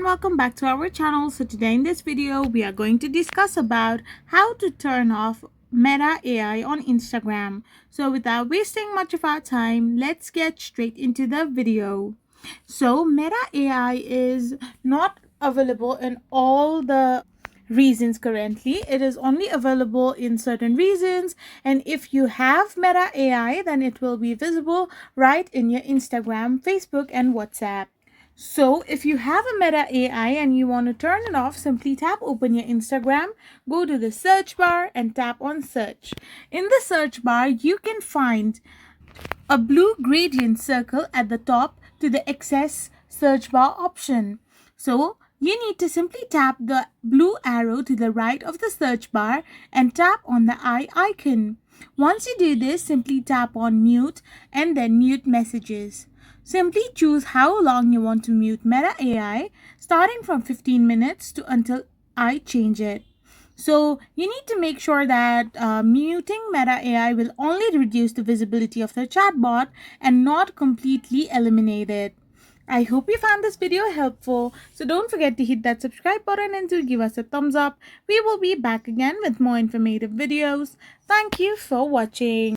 welcome back to our channel. So today in this video we are going to discuss about how to turn off Meta AI on Instagram. So without wasting much of our time, let's get straight into the video. So Meta AI is not available in all the regions currently. It is only available in certain regions, and if you have Meta AI, then it will be visible right in your Instagram, Facebook and WhatsApp. So if you have a Meta AI and you want to turn it off, simply tap open your Instagram, go to the search bar and tap on search. In the search bar, you can find a blue gradient circle at the top to the access search bar option. So you need to simply tap the blue arrow to the right of the search bar and tap on the eye icon. Once you do this, simply tap on mute and then mute messages. Simply choose how long you want to mute Meta AI, starting from 15 minutes to until I change it. So you need to make sure that muting Meta AI will only reduce the visibility of the chatbot and not completely eliminate it. I hope you found this video helpful. So don't forget to hit that subscribe button and to give us a thumbs up. We will be back again with more informative videos. Thank you for watching.